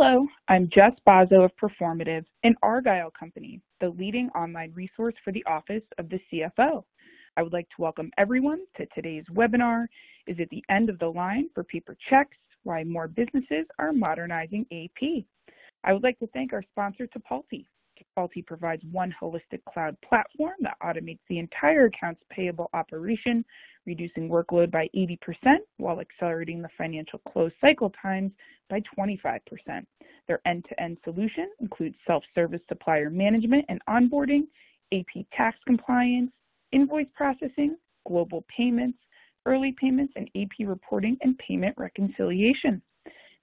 Hello, I'm Jess Bozzo of Performative, an Argyle company, the leading online resource for the Office of the CFO. I would like to welcome everyone to today's webinar, Is it the End of the Line for Paper Checks? Why More Businesses Are Modernizing AP. I would like to thank our sponsor, Tipalti. Tipalti provides one holistic cloud platform that automates the entire accounts payable operation, reducing workload by 80% while accelerating the financial close cycle times by 25%. Their end-to-end solution includes self-service supplier management and onboarding, AP tax compliance, invoice processing, global payments, early payments, and AP reporting and payment reconciliation.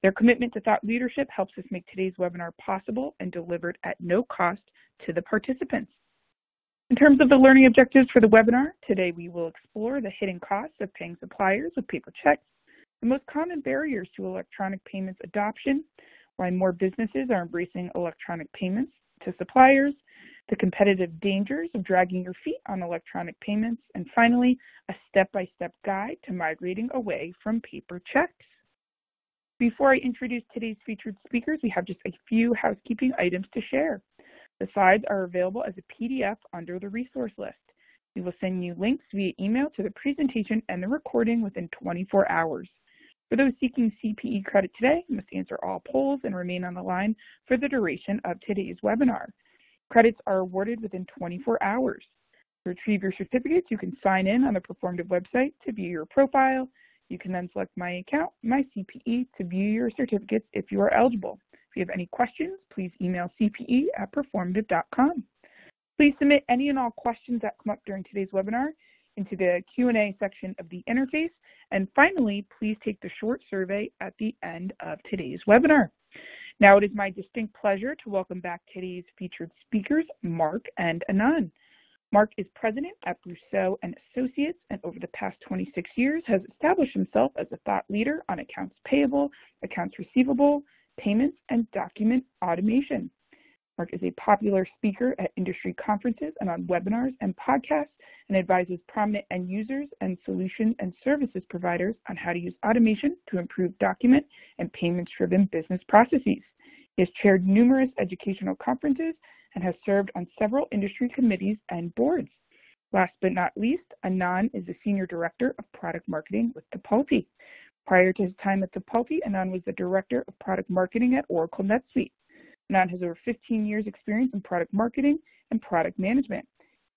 Their commitment to thought leadership helps us make today's webinar possible and delivered at no cost to the participants. In terms of the learning objectives for the webinar, today we will explore the hidden costs of paying suppliers with paper checks, the most common barriers to electronic payments adoption, why more businesses are embracing electronic payments to suppliers, the competitive dangers of dragging your feet on electronic payments, and finally, a step-by-step guide to migrating away from paper checks. Before I introduce today's featured speakers, we have just a few housekeeping items to share. The slides are available as a PDF under the resource list. We will send you links via email to the presentation and the recording within 24 hours. For those seeking CPE credit today, you must answer all polls and remain on the line for the duration of today's webinar. Credits are awarded within 24 hours. To retrieve your certificates, you can sign in on the Performative website to view your profile. You can then select My Account, My CPE to view your certificates if you are eligible. If you have any questions, please email cpe@performative.com. Please submit any and all questions that come up during today's webinar into the Q&A section of the interface. And finally, please take the short survey at the end of today's webinar. Now it is my distinct pleasure to welcome back today's featured speakers, Mark and Anand. Mark is president at Brousseau and Associates, and over the past 26 years has established himself as a thought leader on accounts payable, accounts receivable, payments, and document automation. Mark is a popular speaker at industry conferences and on webinars and podcasts, and advises prominent end users and solution and services providers on how to use automation to improve document and payments-driven business processes. He has chaired numerous educational conferences and has served on several industry committees and boards. Last but not least, Anand is the Senior Director of Product Marketing with Tipalti. Prior to his time at Tipalti, Anand was the Director of Product Marketing at Oracle NetSuite. Anand has over 15 years experience in product marketing and product management.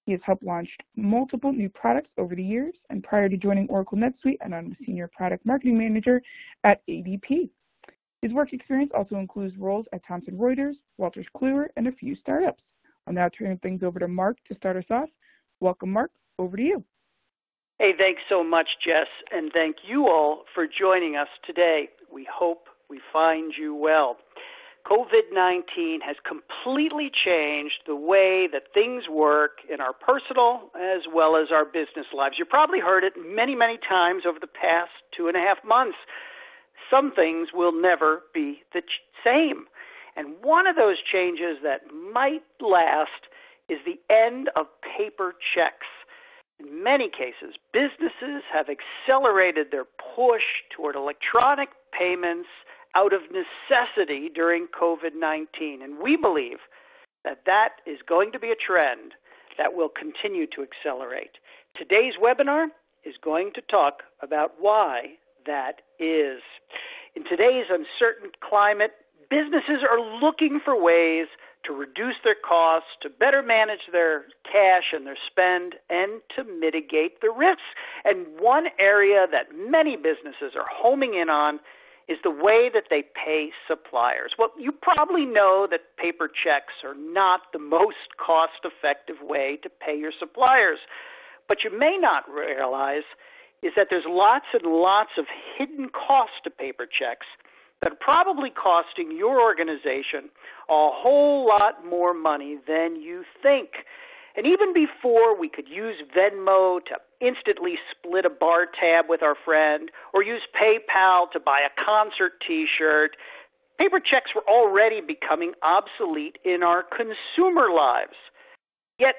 He has helped launch multiple new products over the years, and prior to joining Oracle NetSuite, Anand was Senior Product Marketing Manager at ADP. His work experience also includes roles at Thomson Reuters, Wolters Kluwer, and a few startups. I'll now turn things over to Mark to start us off. Welcome, Mark. Over to you. Hey, thanks so much, Jess, and thank you all for joining us today. We hope we find you well. COVID-19 has completely changed the way that things work in our personal as well as our business lives. You probably heard it many, many times over the past 2.5 months. Some things will never be the same. And one of those changes that might last is the end of paper checks. In many cases, businesses have accelerated their push toward electronic payments out of necessity during COVID-19. And we believe that that is going to be a trend that will continue to accelerate. Today's webinar is going to talk about why that is. In today's uncertain climate, businesses are looking for ways to reduce their costs, to better manage their cash and their spend, and to mitigate the risks. And one area that many businesses are homing in on is the way that they pay suppliers. Well, you probably know that paper checks are not the most cost-effective way to pay your suppliers. But you may not realize is that there's lots and lots of hidden costs to paper checks that are probably costing your organization a whole lot more money than you think. And even before we could use Venmo to instantly split a bar tab with our friend or use PayPal to buy a concert T-shirt, paper checks were already becoming obsolete in our consumer lives. Yet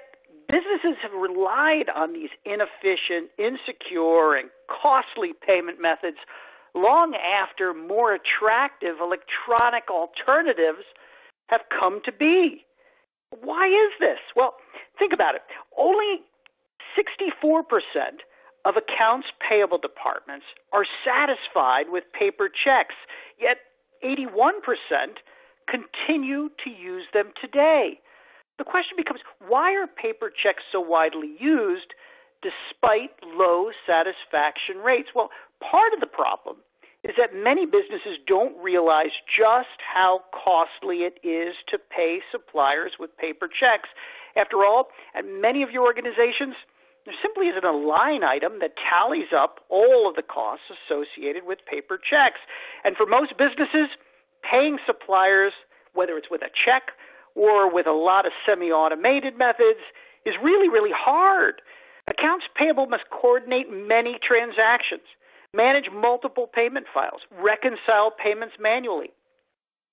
businesses have relied on these inefficient, insecure, and costly payment methods long after more attractive electronic alternatives have come to be. Why is this? Well, think about it. Only 64% of accounts payable departments are satisfied with paper checks, yet 81% continue to use them today. The question becomes, why are paper checks so widely used despite low satisfaction rates? Well, part of the problem is that many businesses don't realize just how costly it is to pay suppliers with paper checks. After all, at many of your organizations, there simply isn't a line item that tallies up all of the costs associated with paper checks. And for most businesses, paying suppliers, whether it's with a check or with a lot of semi-automated methods, is really, really hard. Accounts payable must coordinate many transactions, manage multiple payment files, reconcile payments manually,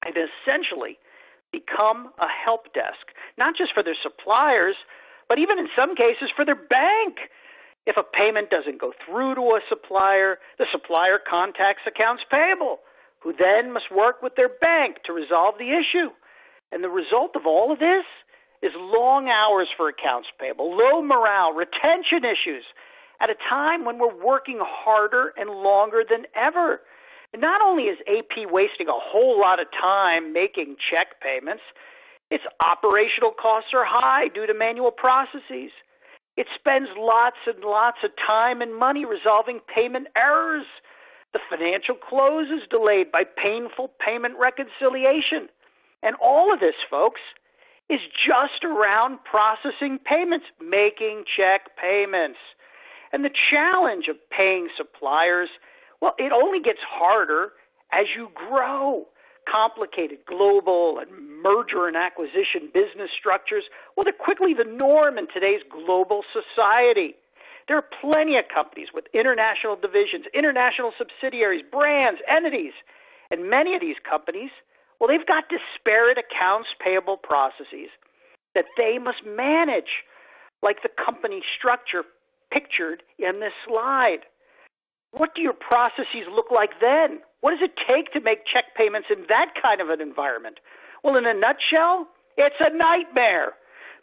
and essentially become a help desk, not just for their suppliers, but even in some cases for their bank. If a payment doesn't go through to a supplier, the supplier contacts accounts payable, who then must work with their bank to resolve the issue. And the result of all of this is long hours for accounts payable, low morale, retention issues, at a time when we're working harder and longer than ever. And not only is AP wasting a whole lot of time making check payments, its operational costs are high due to manual processes. It spends lots and lots of time and money resolving payment errors. The financial close is delayed by painful payment reconciliation. And all of this, folks, is just around processing payments, making check payments. And the challenge of paying suppliers, well, it only gets harder as you grow. Complicated global and merger and acquisition business structures, well, they're quickly the norm in today's global society. There are plenty of companies with international divisions, international subsidiaries, brands, entities. And many of these companies, well, they've got disparate accounts payable processes that they must manage, like the company structure pictured in this slide. What do your processes look like then? What does it take to make check payments in that kind of an environment? Well, in a nutshell, it's a nightmare.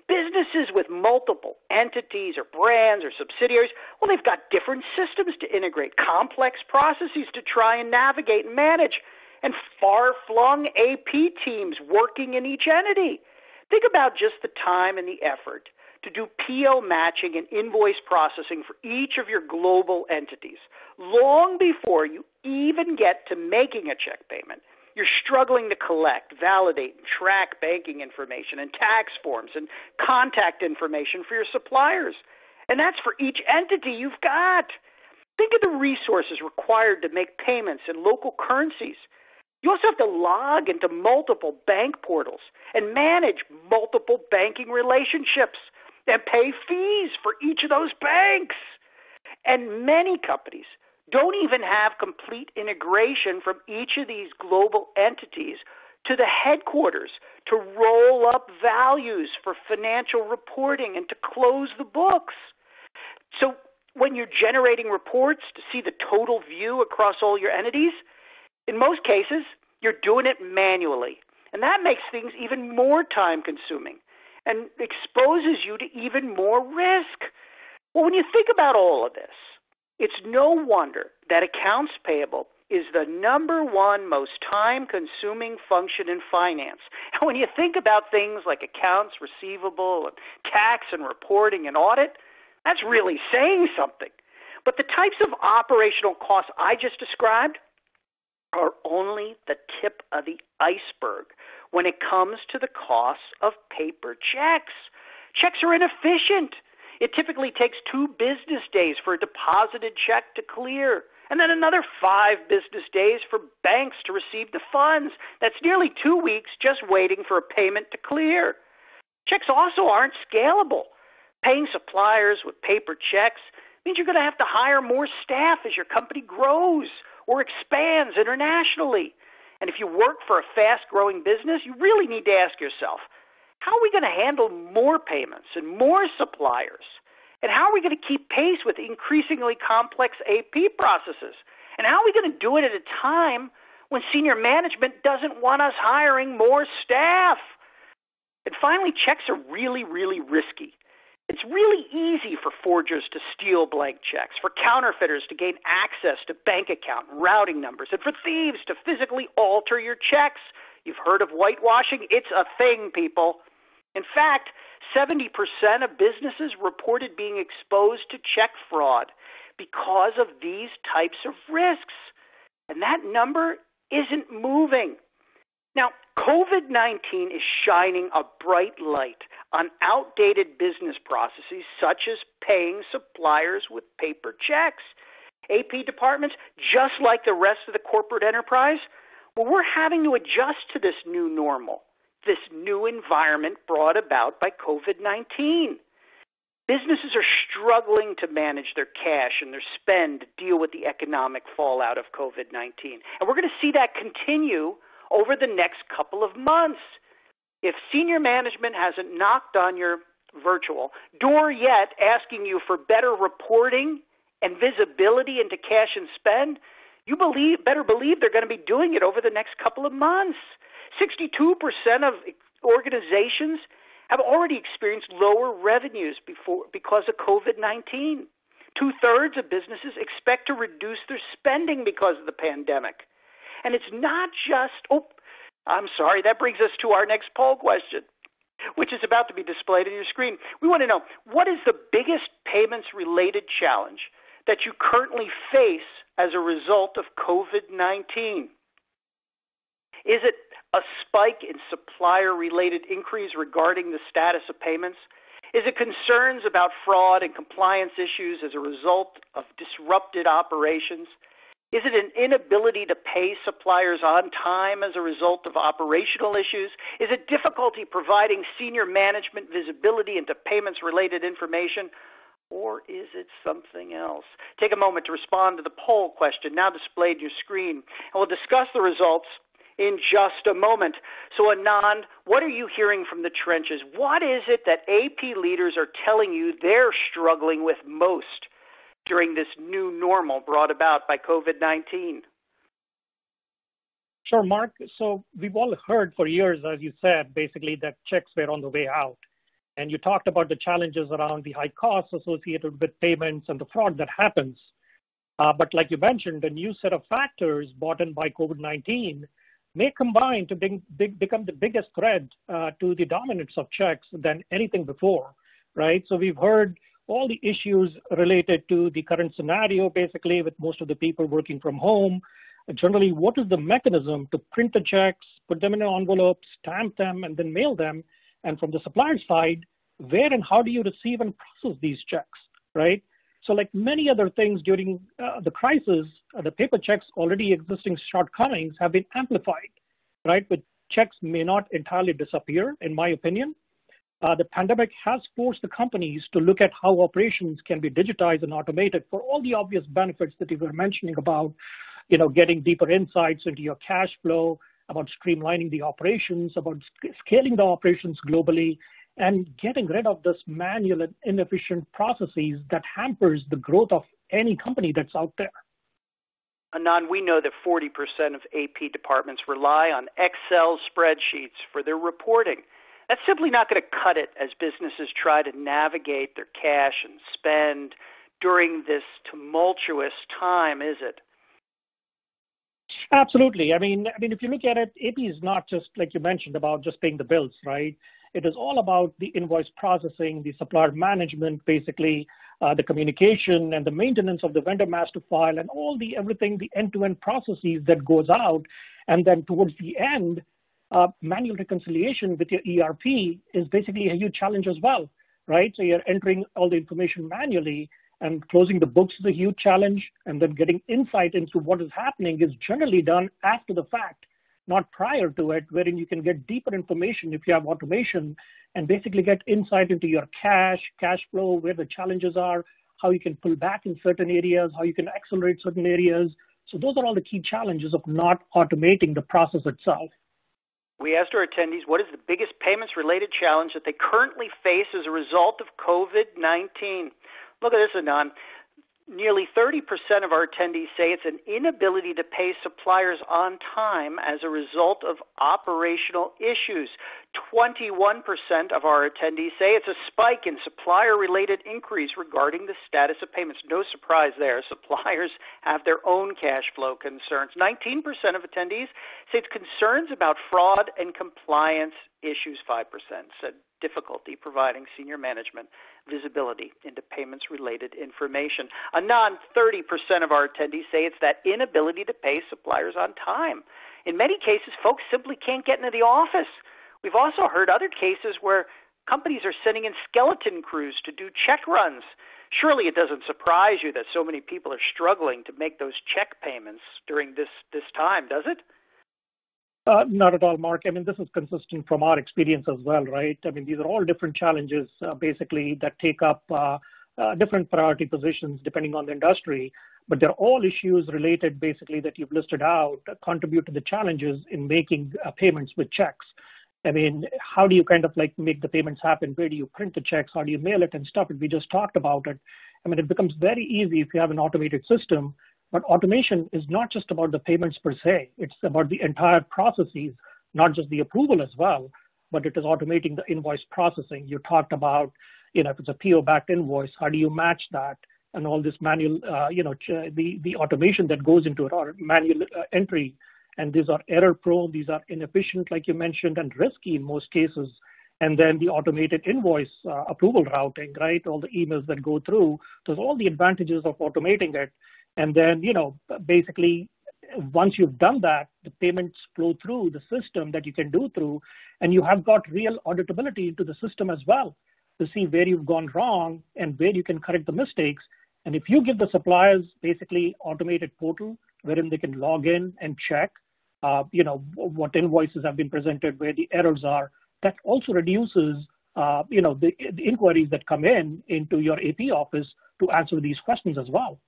Businesses with multiple entities or brands or subsidiaries, well, they've got different systems to integrate, complex processes to try and navigate and manage, and far-flung AP teams working in each entity. Think about just the time and the effort to do PO matching and invoice processing for each of your global entities. Long before you even get to making a check payment, you're struggling to collect, validate, and track banking information and tax forms and contact information for your suppliers. And that's for each entity you've got. Think of the resources required to make payments in local currencies. You also have to log into multiple bank portals and manage multiple banking relationships and pay fees for each of those banks. And many companies don't even have complete integration from each of these global entities to the headquarters to roll up values for financial reporting and to close the books. So when you're generating reports to see the total view across all your entities, in most cases, you're doing it manually. And that makes things even more time-consuming and exposes you to even more risk. Well, when you think about all of this, it's no wonder that accounts payable is the number one most time-consuming function in finance. And when you think about things like accounts receivable and tax and reporting and audit, that's really saying something. But the types of operational costs I just described are only the tip of the iceberg when it comes to the costs of paper checks. Checks are inefficient. It typically takes 2 business days for a deposited check to clear, and then another 5 business days for banks to receive the funds. That's nearly 2 weeks just waiting for a payment to clear. Checks also aren't scalable. Paying suppliers with paper checks means you're going to have to hire more staff as your company grows or expands internationally. And if you work for a fast-growing business, you really need to ask yourself, how are we going to handle more payments and more suppliers? And how are we going to keep pace with increasingly complex AP processes? And how are we going to do it at a time when senior management doesn't want us hiring more staff? And finally, checks are really, really risky. It's really easy for forgers to steal blank checks, for counterfeiters to gain access to bank account and routing numbers, and for thieves to physically alter your checks. You've heard of whitewashing? It's a thing, people. In fact, 70% of businesses reported being exposed to check fraud because of these types of risks. And that number isn't moving. Now, COVID-19 is shining a bright light on outdated business processes such as paying suppliers with paper checks. AP departments, just like the rest of the corporate enterprise, well, we're having to adjust to this new normal, this new environment brought about by COVID-19. Businesses are struggling to manage their cash and their spend to deal with the economic fallout of COVID-19. And we're going to see that continue over the next couple of months. If senior management hasn't knocked on your virtual door yet asking you for better reporting and visibility into cash and spend, you better believe they're going to be doing it over the next couple of months. 62% of organizations have already experienced lower revenues because of COVID-19. 2/3 of businesses expect to reduce their spending because of the pandemic. And it's not just, that brings us to our next poll question, which is about to be displayed on your screen. We want to know, what is the biggest payments-related challenge that you currently face as a result of COVID-19? Is it a spike in supplier-related inquiries regarding the status of payments? Is it concerns about fraud and compliance issues as a result of disrupted operations? Is it an inability to pay suppliers on time as a result of operational issues? Is it difficulty providing senior management visibility into payments-related information? Or is it something else? Take a moment to respond to the poll question now displayed on your screen, and we'll discuss the results in just a moment. So, Anand, what are you hearing from the trenches? What is it that AP leaders are telling you they're struggling with most during this new normal brought about by COVID-19? Sure, Mark. So we've all heard for years, as you said, basically that checks were on the way out. And you talked about the challenges around the high costs associated with payments and the fraud that happens. But like you mentioned, a new set of factors brought in by COVID-19 may combine to become the biggest threat to the dominance of checks than anything before, right? So we've heard all the issues related to the current scenario, basically, with most of the people working from home. Generally, what is the mechanism to print the checks, put them in an envelope, stamp them, and then mail them? And from the supplier side, where and how do you receive and process these checks, right? So like many other things during the crisis, the paper checks already existing shortcomings have been amplified, right? But checks may not entirely disappear, in my opinion. The pandemic has forced the companies to look at how operations can be digitized and automated for all the obvious benefits that you were mentioning about, getting deeper insights into your cash flow, about streamlining the operations, about scaling the operations globally, and getting rid of this manual and inefficient processes that hampers the growth of any company that's out there. Anand, we know that 40% of AP departments rely on Excel spreadsheets for their reporting. That's simply not going to cut it as businesses try to navigate their cash and spend during this tumultuous time, is it? Absolutely. I mean, if you look at it, AP is not just, like you mentioned, about just paying the bills, right? It is all about the invoice processing, the supplier management, basically, the communication and the maintenance of the vendor master file and everything, the end-to-end processes that goes out. And then towards the end, manual reconciliation with your ERP is basically a huge challenge as well, right? So you're entering all the information manually, and closing the books is a huge challenge, and then getting insight into what is happening is generally done after the fact, not prior to it, wherein you can get deeper information if you have automation and basically get insight into your cash flow, where the challenges are, how you can pull back in certain areas, how you can accelerate certain areas. So those are all the key challenges of not automating the process itself. We asked our attendees, what is the biggest payments-related challenge that they currently face as a result of COVID-19? Look at this, Anand. Nearly 30% of our attendees say it's an inability to pay suppliers on time as a result of operational issues. 21% of our attendees say it's a spike in supplier-related inquiries regarding the status of payments. No surprise there. Suppliers have their own cash flow concerns. 19% of attendees say it's concerns about fraud and compliance issues. 5% said difficulty providing senior management visibility into payments-related information. Anand, 30% of our attendees say it's that inability to pay suppliers on time. In many cases, folks simply can't get into the office. We've also heard other cases where companies are sending in skeleton crews to do check runs. Surely it doesn't surprise you that so many people are struggling to make those check payments during this time, does it? Not at all, Mark. I mean, this is consistent from our experience as well, right? I mean, these are all different challenges, basically, that take up different priority positions depending on the industry. But they're all issues related, basically, that you've listed out, contribute to the challenges in making payments with checks. I mean, how do you kind of like make the payments happen? Where do you print the checks? How do you mail it and stuff? And we just talked about it. I mean, it becomes very easy if you have an automated system. But automation is not just about the payments per se. It's about the entire processes, not just the approval as well, but it is automating the invoice processing. You talked about, if it's a PO-backed invoice, how do you match that? And all this manual, the automation that goes into it, or manual entry. And these are error-prone, these are inefficient, like you mentioned, and risky in most cases. And then the automated invoice approval routing, right? All the emails that go through. There's all the advantages of automating it. And then, basically, once you've done that, the payments flow through the system that you can do through, and you have got real auditability into the system as well to see where you've gone wrong and where you can correct the mistakes. And if you give the suppliers basically automated portal wherein they can log in and check, what invoices have been presented, where the errors are, that also reduces, the inquiries that come into your AP office to answer these questions as well.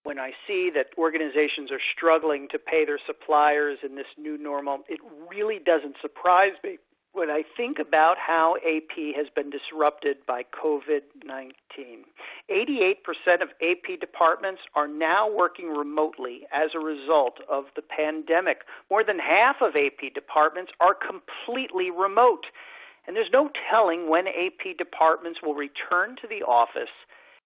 When I see that organizations are struggling to pay their suppliers in this new normal, it really doesn't surprise me when I think about how AP has been disrupted by COVID-19. 88% of AP departments are now working remotely as a result of the pandemic. More than half of AP departments are completely remote. And there's no telling when AP departments will return to the office,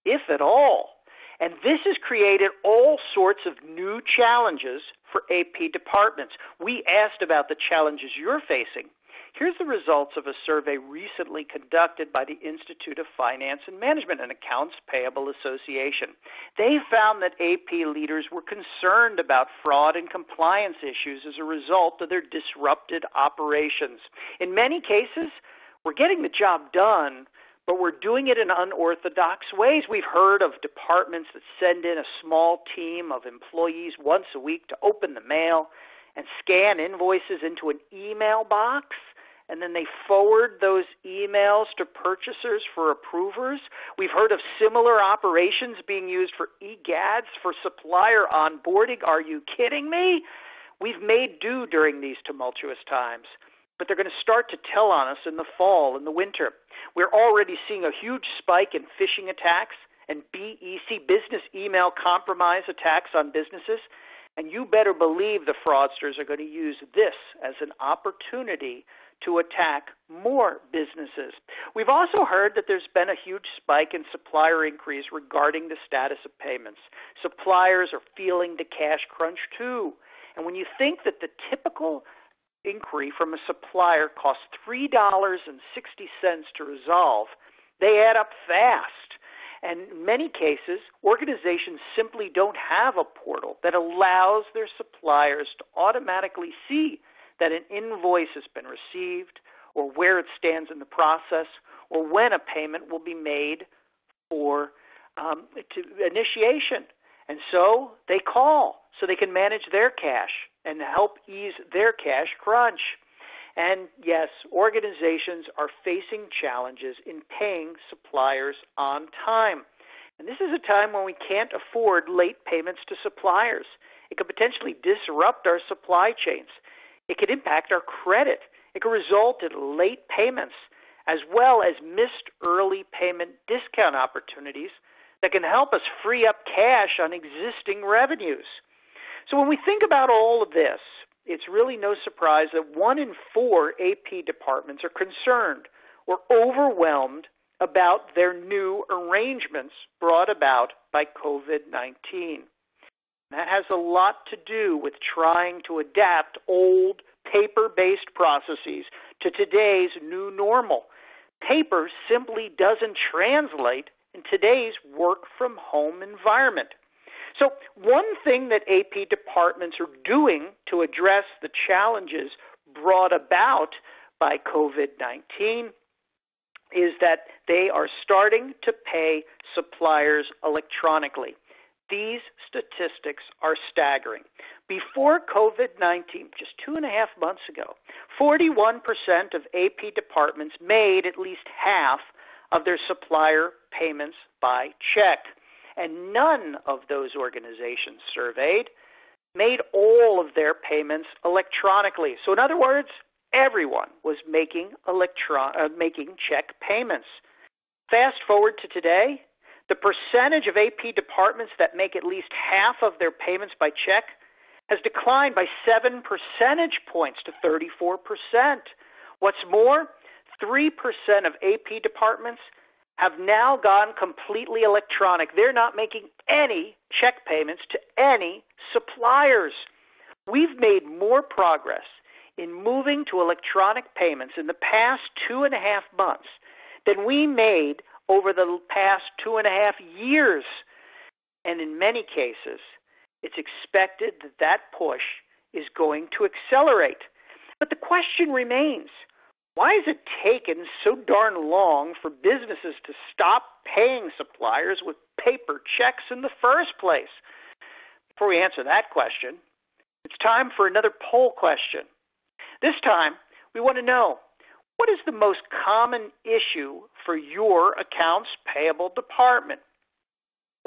if at all. And this has created all sorts of new challenges for AP departments. We asked about the challenges you're facing. Here's the results of a survey recently conducted by the Institute of Finance and Management and Accounts Payable Association. They found that AP leaders were concerned about fraud and compliance issues as a result of their disrupted operations. In many cases, we're getting the job done, but we're doing it in unorthodox ways. We've heard of departments that send in a small team of employees once a week to open the mail and scan invoices into an email box, and then they forward those emails to purchasers for approvers. We've heard of similar operations being used for eGads for supplier onboarding. Are you kidding me? We've made do during these tumultuous times, but they're going to start to tell on us in the fall and the winter. We're already seeing a huge spike in phishing attacks and BEC, business email compromise attacks on businesses, and you better believe the fraudsters are going to use this as an opportunity to attack more businesses. We've also heard that there's been a huge spike in supplier inquiries regarding the status of payments. Suppliers are feeling the cash crunch too. And when you think that the typical inquiry from a supplier costs $3.60 to resolve, they add up fast. And in many cases, organizations simply don't have a portal that allows their suppliers to automatically see that an invoice has been received, or where it stands in the process, or when a payment will be made for initiation. And so they call so they can manage their cash and help ease their cash crunch. And yes, organizations are facing challenges in paying suppliers on time. And this is a time when we can't afford late payments to suppliers. It could potentially disrupt our supply chains. It could impact our credit. It could result in late payments, as well as missed early payment discount opportunities that can help us free up cash on existing revenues. So when we think about all of this, it's really no surprise that 1 in 4 AP departments are concerned or overwhelmed about their new arrangements brought about by COVID-19. That has a lot to do with trying to adapt old paper-based processes to today's new normal. Paper simply doesn't translate in today's work-from-home environment. So one thing that AP departments are doing to address the challenges brought about by COVID-19 is that they are starting to pay suppliers electronically. These statistics are staggering. Before COVID-19, just 2.5 months ago, 41% of AP departments made at least half of their supplier payments by check. And none of those organizations surveyed made all of their payments electronically. So in other words, everyone was making check payments. Fast forward to today, the percentage of AP departments that make at least half of their payments by check has declined by 7 percentage points to 34%. What's more, 3% of AP departments have now gone completely electronic. They're not making any check payments to any suppliers. We've made more progress in moving to electronic payments in the past 2.5 months than we made over the past 2.5 years. And in many cases, it's expected that that push is going to accelerate. But the question remains, why has it taken so darn long for businesses to stop paying suppliers with paper checks in the first place? Before we answer that question, it's time for another poll question. This time, we want to know, what is the most common issue for your accounts payable department?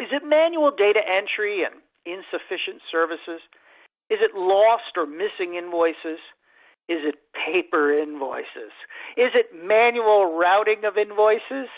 Is it manual data entry and insufficient services? Is it lost or missing invoices? Is it paper invoices? Is it manual routing of invoices?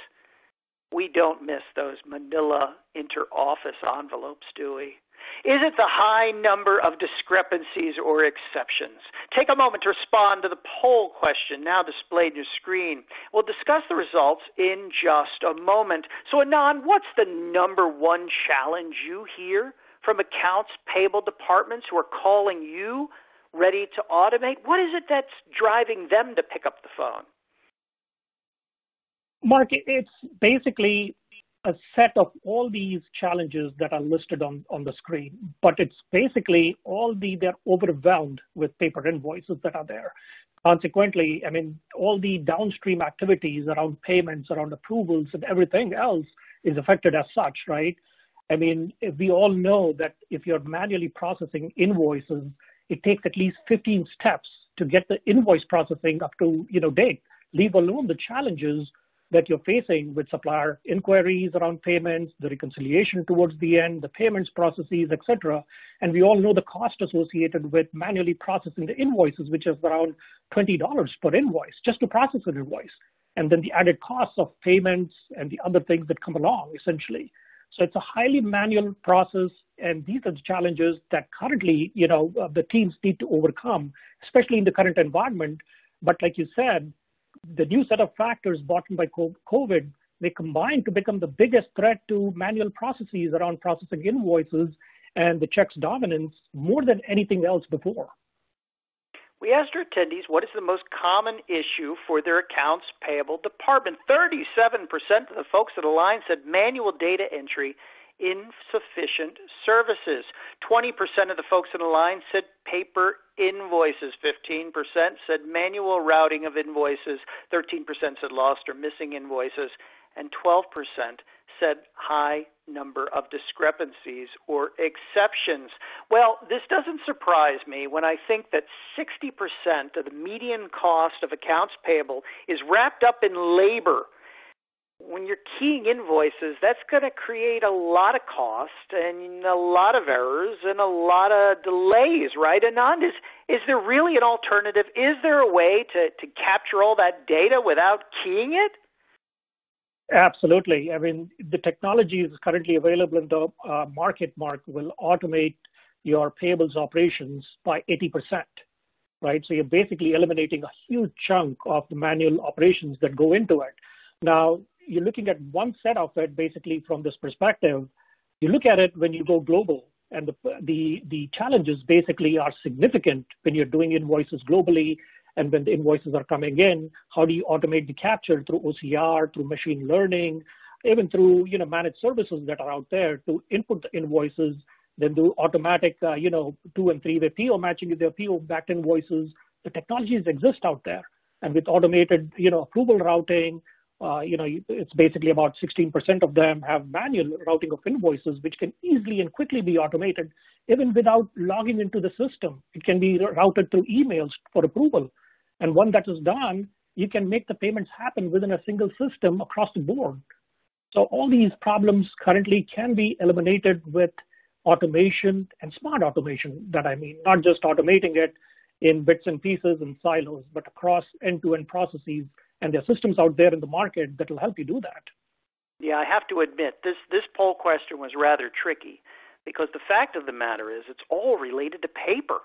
We don't miss those manila inter-office envelopes, do we? Is it the high number of discrepancies or exceptions? Take a moment to respond to the poll question now displayed on your screen. We'll discuss the results in just a moment. So, Anand, what's the number one challenge you hear from accounts payable departments who are calling you ready to automate? What is it that's driving them to pick up the phone? Mark, it's basically a set of all these challenges that are listed on the screen, but it's basically they're overwhelmed with paper invoices that are there. Consequently, all the downstream activities around payments, around approvals, and everything else is affected as such, right? We all know that if you're manually processing invoices, it takes at least 15 steps to get the invoice processing up to date, leave alone the challenges that you're facing with supplier inquiries around payments, the reconciliation towards the end, the payments processes, etc. And we all know the cost associated with manually processing the invoices, which is around $20 per invoice just to process an invoice. And then the added costs of payments and the other things that come along, essentially. So it's a highly manual process, and these are the challenges that currently, the teams need to overcome, especially in the current environment. But like you said, the new set of factors brought in by COVID, they combine to become the biggest threat to manual processes around processing invoices and the checks dominance more than anything else before. We asked our attendees what is the most common issue for their accounts payable department. 37% of the folks at the line said manual data entry, insufficient services. 20% of the folks in the line said paper invoices. 15% said manual routing of invoices. 13% said lost or missing invoices. And 12% said high number of discrepancies or exceptions. Well, this doesn't surprise me when I think that 60% of the median cost of accounts payable is wrapped up in labor. When you're keying invoices, that's going to create a lot of cost and a lot of errors and a lot of delays, right? Anand, is there really an alternative? Is there a way to capture all that data without keying it? Absolutely. I mean, the technology is currently available in the market, Mark, will automate your payables operations by 80%, right? So you're basically eliminating a huge chunk of the manual operations that go into it. Now, you're looking at one set of it basically from this perspective. You look at it when you go global, and the challenges basically are significant when you're doing invoices globally. And when the invoices are coming in, how do you automate the capture through OCR, through machine learning, even through managed services that are out there to input the invoices, then do automatic 2- and 3-way PO matching with their PO backed invoices. The technologies exist out there, and with automated approval routing, it's basically about 16% of them have manual routing of invoices, which can easily and quickly be automated, even without logging into the system. It can be routed through emails for approval. And when that is done, you can make the payments happen within a single system across the board. So all these problems currently can be eliminated with automation and smart automation, that I mean, not just automating it in bits and pieces and silos, but across end-to-end processes. And there are systems out there in the market that will help you do that. Yeah, I have to admit, this poll question was rather tricky because the fact of the matter is it's all related to paper,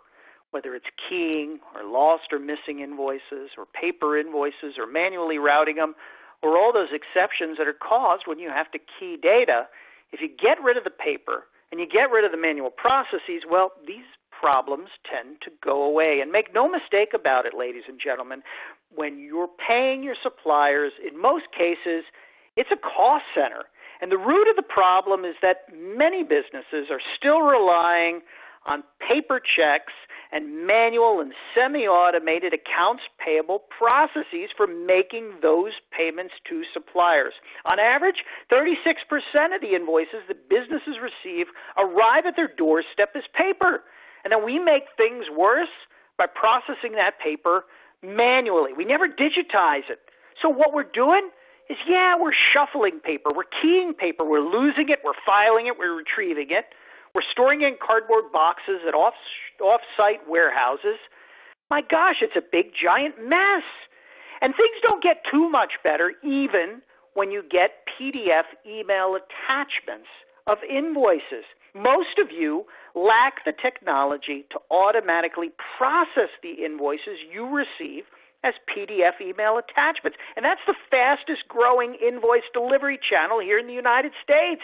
whether it's keying or lost or missing invoices or paper invoices or manually routing them or all those exceptions that are caused when you have to key data. If you get rid of the paper and you get rid of the manual processes, well, these problems tend to go away. And make no mistake about it, ladies and gentlemen, when you're paying your suppliers, in most cases, it's a cost center. And the root of the problem is that many businesses are still relying on paper checks and manual and semi-automated accounts payable processes for making those payments to suppliers. On average, 36% of the invoices that businesses receive arrive at their doorstep as paper. And then we make things worse by processing that paper manually. We never digitize it. So what we're doing is, we're shuffling paper, we're keying paper, we're losing it, we're filing it, we're retrieving it. We're storing it in cardboard boxes at off-site warehouses. My gosh, it's a big, giant mess. And things don't get too much better even when you get PDF email attachments of invoices. Most of you lack the technology to automatically process the invoices you receive as PDF email attachments. And that's the fastest growing invoice delivery channel here in the United States.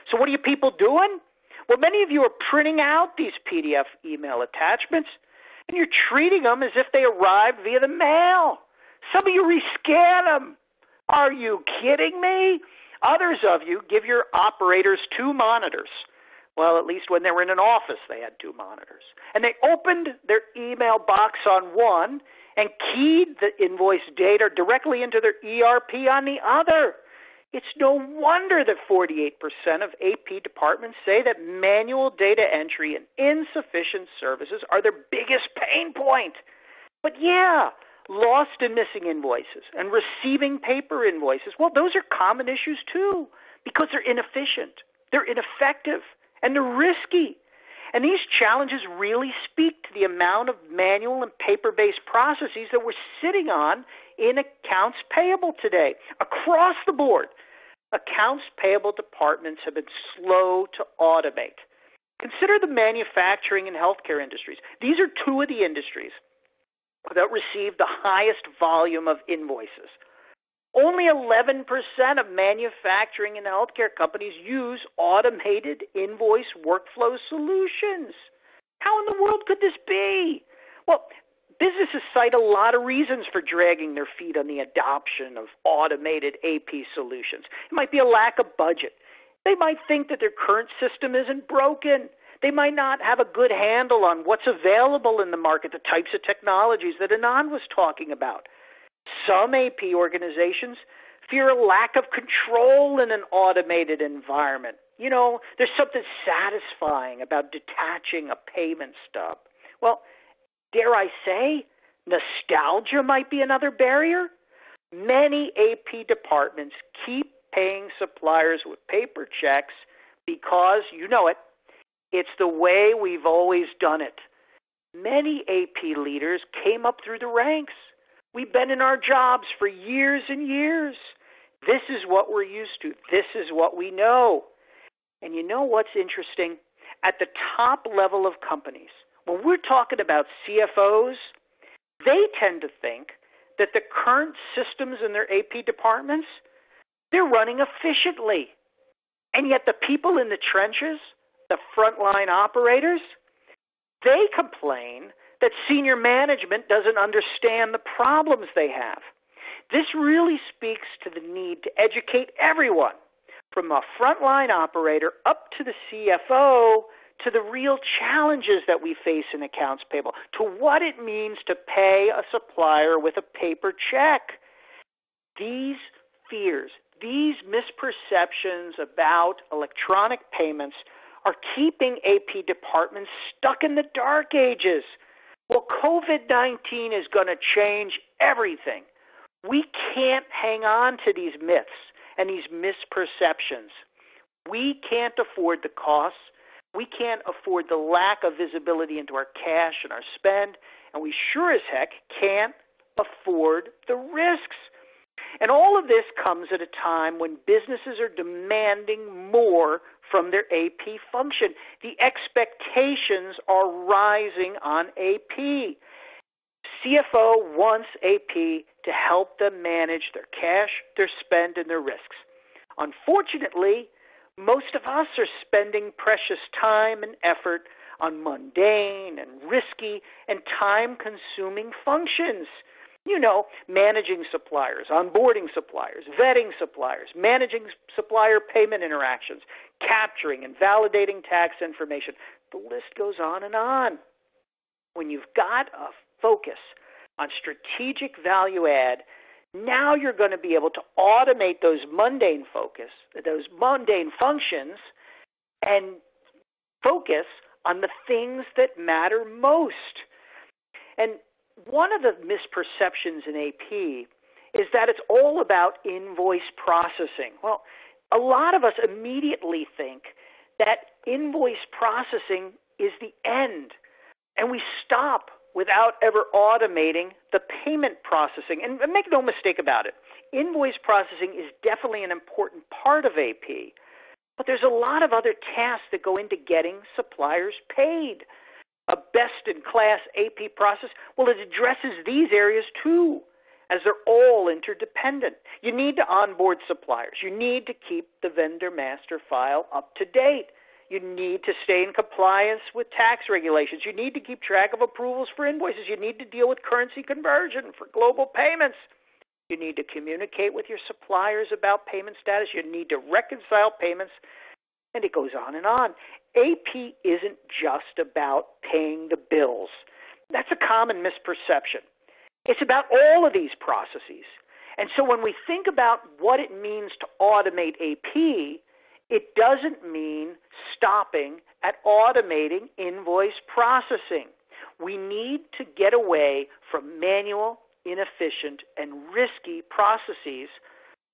So what are you people doing? Well, many of you are printing out these PDF email attachments, and you're treating them as if they arrived via the mail. Some of you rescan them. Are you kidding me? Others of you give your operators 2 monitors. Well, at least when they were in an office, they had 2 monitors. And they opened their email box on one and keyed the invoice data directly into their ERP on the other. It's no wonder that 48% of AP departments say that manual data entry and insufficient services are their biggest pain point. But lost and missing invoices and receiving paper invoices, well, those are common issues too because they're inefficient, they're ineffective, and they're risky. And these challenges really speak to the amount of manual and paper-based processes that we're sitting on in accounts payable today. Across the board, accounts payable departments have been slow to automate. Consider the manufacturing and healthcare industries. These are 2 of the industries that receive the highest volume of invoices. Only 11% of manufacturing and healthcare companies use automated invoice workflow solutions. How in the world could this be? Well, businesses cite a lot of reasons for dragging their feet on the adoption of automated AP solutions. It might be a lack of budget. They might think that their current system isn't broken. They might not have a good handle on what's available in the market, the types of technologies that Anand was talking about. Some AP organizations fear a lack of control in an automated environment. There's something satisfying about detaching a payment stub. Well, dare I say, nostalgia might be another barrier. Many AP departments keep paying suppliers with paper checks because, it's the way we've always done it. Many AP leaders came up through the ranks. We've been in our jobs for years and years. This is what we're used to. This is what we know. And you know what's interesting? At the top level of companies, when we're talking about CFOs, they tend to think that the current systems in their AP departments, they're running efficiently. And yet the people in the trenches, the frontline operators, they complain that senior management doesn't understand the problems they have. This really speaks to the need to educate everyone, from a frontline operator up to the CFO, to the real challenges that we face in accounts payable, to what it means to pay a supplier with a paper check. These fears, these misperceptions about electronic payments are keeping AP departments stuck in the dark ages. Well, COVID-19 is going to change everything. We can't hang on to these myths and these misperceptions. We can't afford the costs. We can't afford the lack of visibility into our cash and our spend, and we sure as heck can't afford the risks. And all of this comes at a time when businesses are demanding more from their AP function. The expectations are rising on AP. CFO wants AP to help them manage their cash, their spend, and their risks. Unfortunately, most of us are spending precious time and effort on mundane and risky and time-consuming functions. You know, managing suppliers, onboarding suppliers, vetting suppliers, managing supplier payment interactions, capturing and validating tax information. The list goes on and on. When you've got a focus on strategic value add, now you're going to be able to automate those mundane functions and focus on the things that matter most. And one of the misperceptions in AP is that it's all about invoice processing. Well, a lot of us immediately think that invoice processing is the end, and we stop without ever automating the payment processing. And make no mistake about it, invoice processing is definitely an important part of AP, but there's a lot of other tasks that go into getting suppliers paid. A best-in-class AP process, well, it addresses these areas too, as they're all interdependent. You need to onboard suppliers. You need to keep the vendor master file up to date. You need to stay in compliance with tax regulations. You need to keep track of approvals for invoices. You need to deal with currency conversion for global payments. You need to communicate with your suppliers about payment status. You need to reconcile payments, and it goes on and on. AP isn't just about paying the bills. That's a common misperception. It's about all of these processes. And so when we think about what it means to automate AP, it doesn't mean stopping at automating invoice processing. We need to get away from manual, inefficient, and risky processes,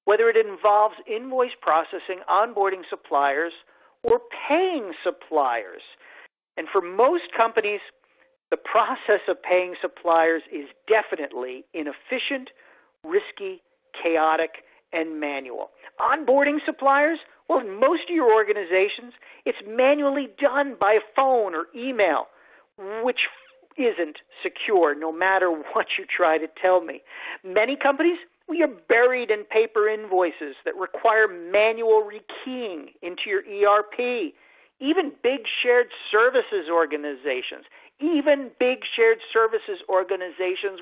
whether it involves invoice processing, onboarding suppliers, or paying suppliers. And for most companies, the process of paying suppliers is definitely inefficient, risky, chaotic, and manual. Onboarding suppliers, well, in most of your organizations, it's manually done by phone or email, which isn't secure no matter what you try to tell me. Many companies, we are buried in paper invoices that require manual rekeying into your ERP. Even big shared services organizations,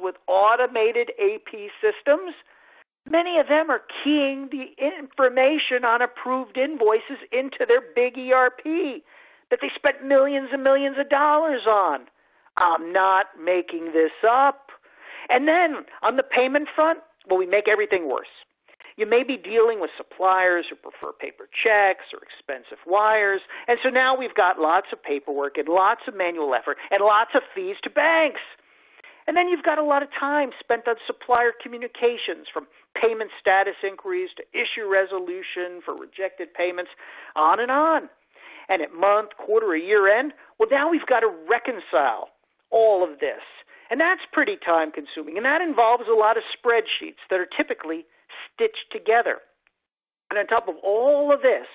with automated AP systems, many of them are keying the information on approved invoices into their big ERP that they spent millions and millions of dollars on. I'm not making this up. And then on the payment front, well, we make everything worse. You may be dealing with suppliers who prefer paper checks or expensive wires, and so now we've got lots of paperwork and lots of manual effort and lots of fees to banks. And then you've got a lot of time spent on supplier communications, from payment status inquiries to issue resolution for rejected payments, on and on. And at month, quarter, or year end, well, now we've got to reconcile all of this. And that's pretty time consuming. And that involves a lot of spreadsheets that are typically stitched together. And on top of all of this,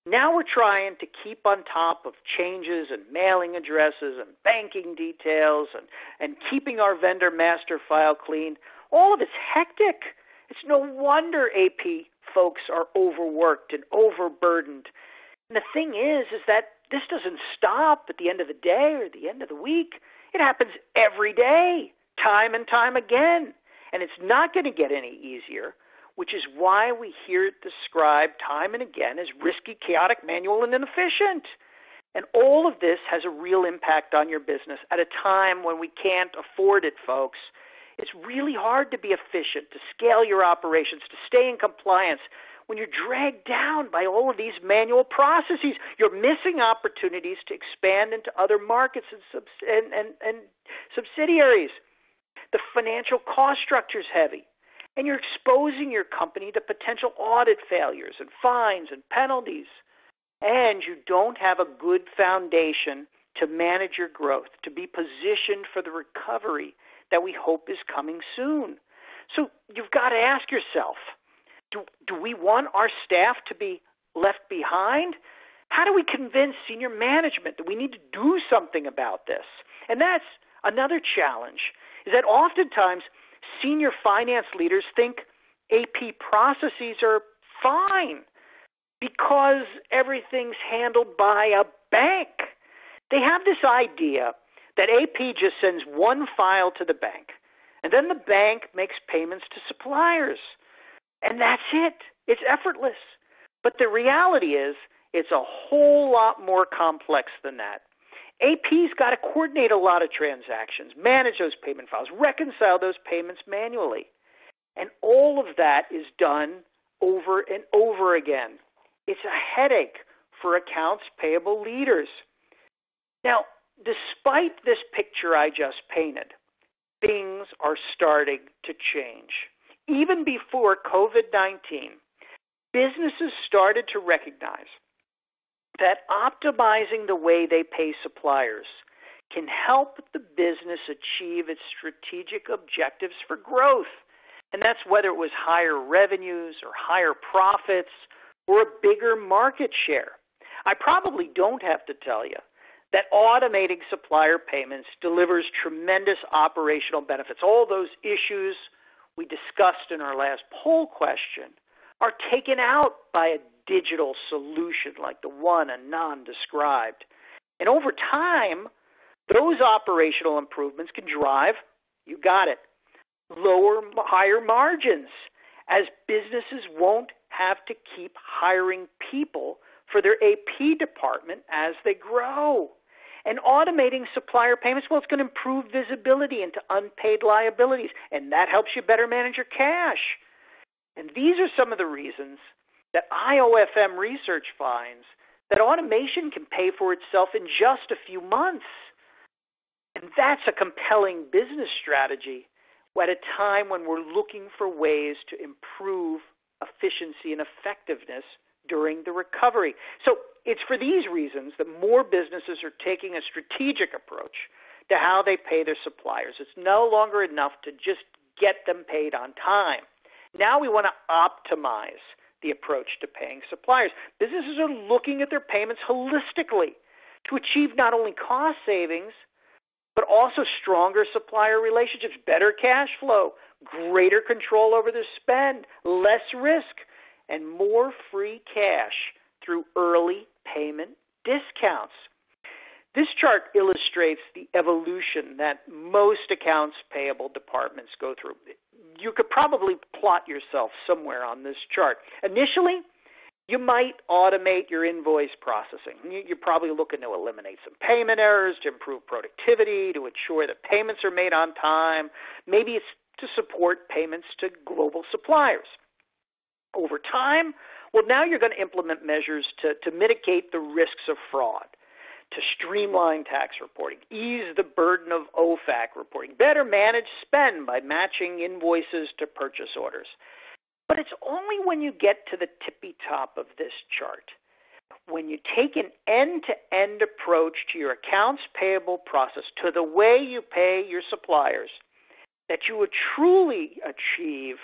now we're trying to keep on top of changes in mailing addresses and banking details and keeping our vendor master file clean. All of it's hectic. It's no wonder AP folks are overworked and overburdened. And the thing is that this doesn't stop at the end of the day or the end of the week. It happens every day, time and time again. And it's not going to get any easier, which is why we hear it described time and again as risky, chaotic, manual, and inefficient. And all of this has a real impact on your business at a time when we can't afford it, folks. It's really hard to be efficient, to scale your operations, to stay in compliance when you're dragged down by all of these manual processes. You're missing opportunities to expand into other markets and subsidiaries. The financial cost structure is heavy, and you're exposing your company to potential audit failures and fines and penalties. And you don't have a good foundation to manage your growth, to be positioned for the recovery that we hope is coming soon. So you've got to ask yourself, do we want our staff to be left behind? How do we convince senior management that we need to do something about this? And that's another challenge, is that oftentimes senior finance leaders think AP processes are fine because everything's handled by a bank. They have this idea that AP just sends one file to the bank, and then the bank makes payments to suppliers. And that's it. It's effortless. But the reality is it's a whole lot more complex than that. AP's got to coordinate a lot of transactions, manage those payment files, reconcile those payments manually. And all of that is done over and over again. It's a headache for accounts payable leaders. Now, despite this picture I just painted, things are starting to change. Even before COVID-19, businesses started to recognize that optimizing the way they pay suppliers can help the business achieve its strategic objectives for growth. And that's whether it was higher revenues or higher profits or a bigger market share. I probably don't have to tell you that automating supplier payments delivers tremendous operational benefits. All those issues we discussed in our last poll question are taken out by a digital solution like the one Anand described. And over time, those operational improvements can drive, you got it, higher margins, as businesses won't have to keep hiring people for their AP department as they grow. And automating supplier payments, well, it's going to improve visibility into unpaid liabilities, and that helps you better manage your cash. And these are some of the reasons that IOFM research finds that automation can pay for itself in just a few months. And that's a compelling business strategy at a time when we're looking for ways to improve efficiency and effectiveness during the recovery. So it's for these reasons that more businesses are taking a strategic approach to how they pay their suppliers. It's no longer enough to just get them paid on time. Now we want to optimize the approach to paying suppliers. Businesses are looking at their payments holistically to achieve not only cost savings, but also stronger supplier relationships, better cash flow, greater control over their spend, less risk, and more free cash through early payment discounts. This chart illustrates the evolution that most accounts payable departments go through. You could probably plot yourself somewhere on this chart. Initially, you might automate your invoice processing. You're probably looking to eliminate some payment errors, to improve productivity, to ensure that payments are made on time. Maybe it's to support payments to global suppliers. Over time, well, now you're going to implement measures to mitigate the risks of fraud, to streamline tax reporting, ease the burden of OFAC reporting, better manage spend by matching invoices to purchase orders. But it's only when you get to the tippy top of this chart, when you take an end-to-end approach to your accounts payable process, to the way you pay your suppliers, that you would truly achieve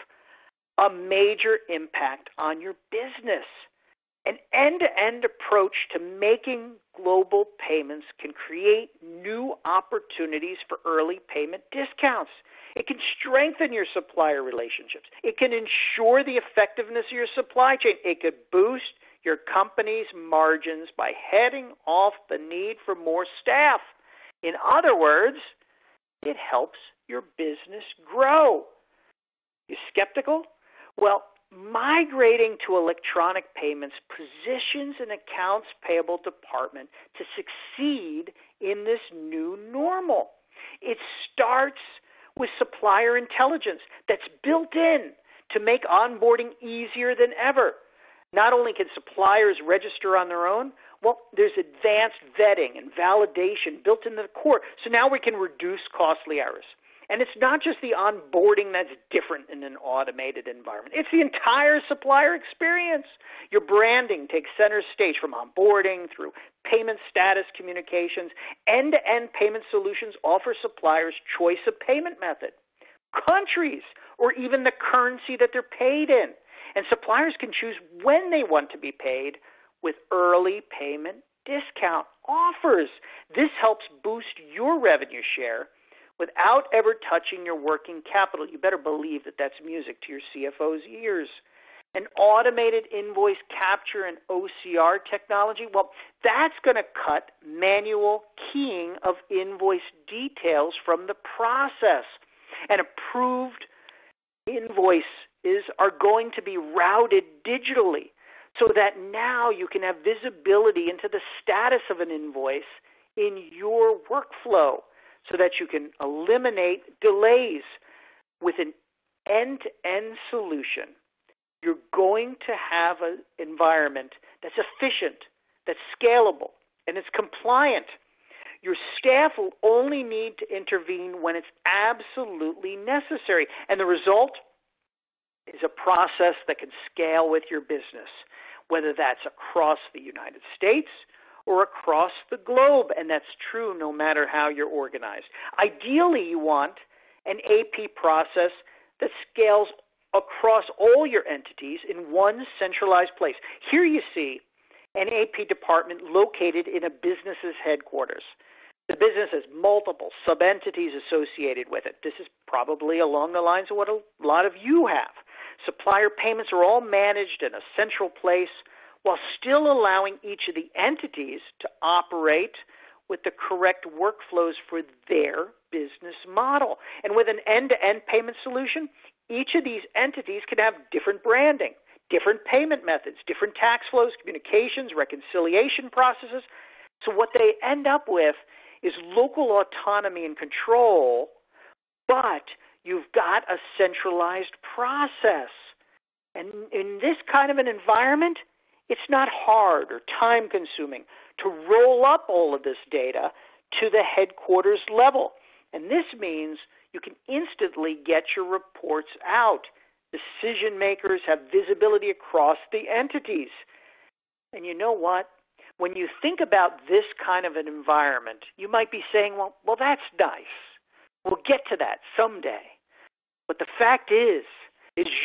a major impact on your business. An end-to-end approach to making global payments can create new opportunities for early payment discounts. It can strengthen your supplier relationships. It can ensure the effectiveness of your supply chain. It could boost your company's margins by heading off the need for more staff. In other words, it helps your business grow. You skeptical? Well, migrating to electronic payments positions an accounts payable department to succeed in this new normal. It starts with supplier intelligence that's built in to make onboarding easier than ever. Not only can suppliers register on their own, well, there's advanced vetting and validation built into the core. So now we can reduce costly errors. And it's not just the onboarding that's different in an automated environment. It's the entire supplier experience. Your branding takes center stage from onboarding through payment status communications. End-to-end payment solutions offer suppliers choice of payment method, countries, or even the currency that they're paid in. And suppliers can choose when they want to be paid with early payment discount offers. This helps boost your revenue share without ever touching your working capital. You better believe that that's music to your CFO's ears. An automated invoice capture and OCR technology, well, that's going to cut manual keying of invoice details from the process. And approved invoices are going to be routed digitally so that now you can have visibility into the status of an invoice in your workflow, so that you can eliminate delays. With an end-to-end solution, you're going to have an environment that's efficient, that's scalable, and it's compliant. Your staff will only need to intervene when it's absolutely necessary, and the result is a process that can scale with your business, whether that's across the United States or across the globe, and that's true no matter how you're organized. Ideally, you want an AP process that scales across all your entities in one centralized place. Here you see an AP department located in a business's headquarters. The business has multiple sub-entities associated with it. This is probably along the lines of what a lot of you have. Supplier payments are all managed in a central place, while still allowing each of the entities to operate with the correct workflows for their business model. And with an end-to-end payment solution, each of these entities can have different branding, different payment methods, different tax flows, communications, reconciliation processes. So what they end up with is local autonomy and control, but you've got a centralized process. And in this kind of an environment, it's not hard or time-consuming to roll up all of this data to the headquarters level. And this means you can instantly get your reports out. Decision makers have visibility across the entities. And you know what? When you think about this kind of an environment, you might be saying, well, that's nice. We'll get to that someday. But the fact is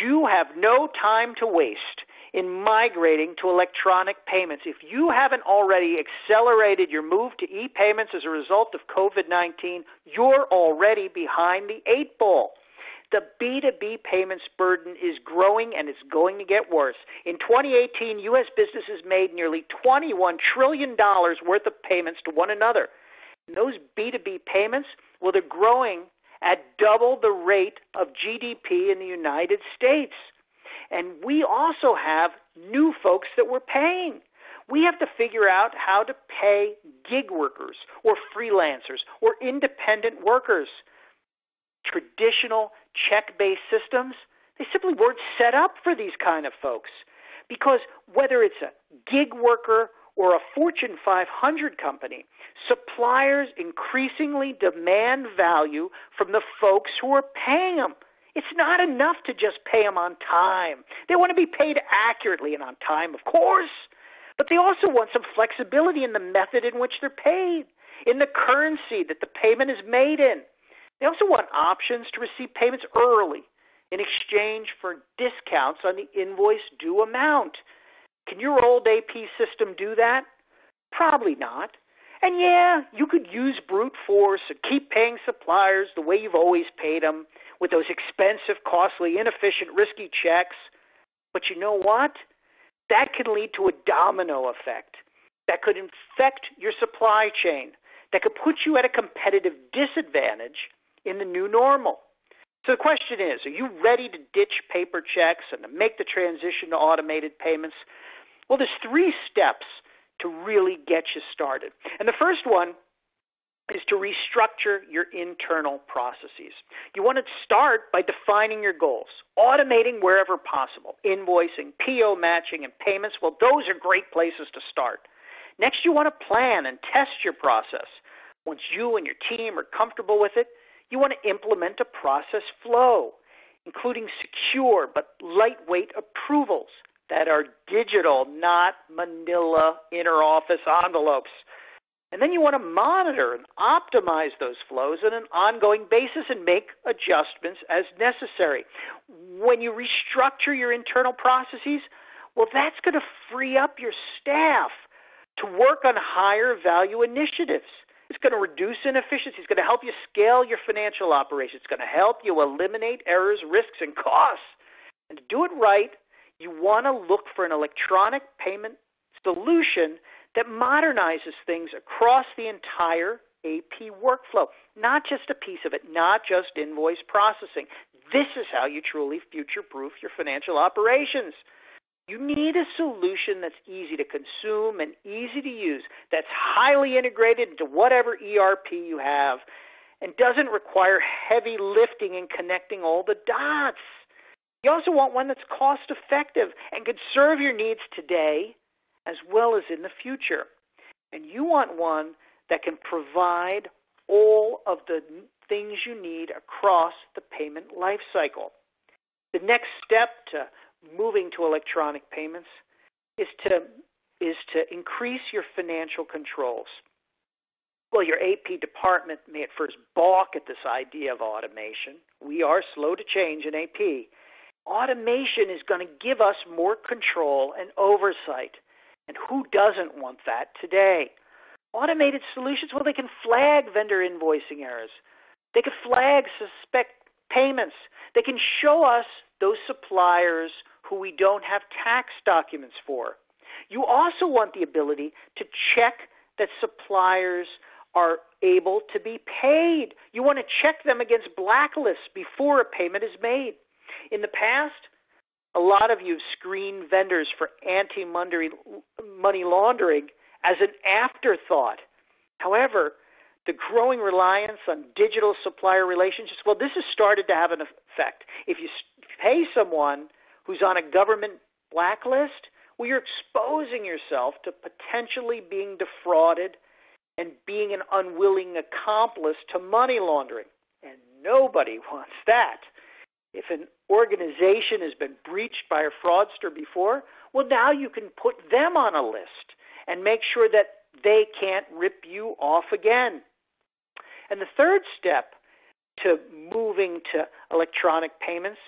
you have no time to waste in migrating to electronic payments. If you haven't already accelerated your move to e-payments as a result of COVID-19, you're already behind the 8 ball. The B2B payments burden is growing, and it's going to get worse. In 2018, U.S. businesses made nearly $21 trillion worth of payments to one another. And those B2B payments, well, they're growing at double the rate of GDP in the United States. And we also have new folks that we're paying. We have to figure out how to pay gig workers or freelancers or independent workers. Traditional check-based systems, they simply weren't set up for these kind of folks. Because whether it's a gig worker or a Fortune 500 company, suppliers increasingly demand value from the folks who are paying them. It's not enough to just pay them on time. They want to be paid accurately and on time, of course, but they also want some flexibility in the method in which they're paid, in the currency that the payment is made in. They also want options to receive payments early in exchange for discounts on the invoice due amount. Can your old AP system do that? Probably not. And yeah, you could use brute force and keep paying suppliers the way you've always paid them with those expensive, costly, inefficient, risky checks. But you know what? That can lead to a domino effect. That could infect your supply chain. That could put you at a competitive disadvantage in the new normal. So the question is, are you ready to ditch paper checks and to make the transition to automated payments? Well, there's 3 steps to really get you started. And the first one is to restructure your internal processes. You want to start by defining your goals, automating wherever possible, invoicing, PO matching, and payments. Well, those are great places to start. Next, you want to plan and test your process. Once you and your team are comfortable with it, you want to implement a process flow, including secure but lightweight approvals that are digital, not manila inter-office envelopes. And then you want to monitor and optimize those flows on an ongoing basis and make adjustments as necessary. When you restructure your internal processes, well, that's going to free up your staff to work on higher value initiatives. It's going to reduce inefficiency. It's going to help you scale your financial operations. It's going to help you eliminate errors, risks, and costs. And to do it right, you want to look for an electronic payment solution that modernizes things across the entire AP workflow, not just a piece of it, not just invoice processing. This is how you truly future-proof your financial operations. You need a solution that's easy to consume and easy to use, that's highly integrated into whatever ERP you have, and doesn't require heavy lifting and connecting all the dots. You also want one that's cost-effective and could serve your needs today as well as in the future. And you want one that can provide all of the things you need across the payment lifecycle. The next step to moving to electronic payments is to increase your financial controls. Well, your AP department may at first balk at this idea of automation. We are slow to change in AP. Automation is going to give us more control and oversight. And who doesn't want that today? Automated solutions, well, they can flag vendor invoicing errors. They can flag suspect payments. They can show us those suppliers who we don't have tax documents for. You also want the ability to check that suppliers are able to be paid. You want to check them against blacklists before a payment is made. In the past, a lot of you have screened vendors for anti-money laundering as an afterthought. However, the growing reliance on digital supplier relationships, well, this has started to have an effect. If you pay someone who's on a government blacklist, well, you're exposing yourself to potentially being defrauded and being an unwilling accomplice to money laundering. And nobody wants that. If an organization has been breached by a fraudster before, well, now you can put them on a list and make sure that they can't rip you off again. And the third step to moving to electronic payments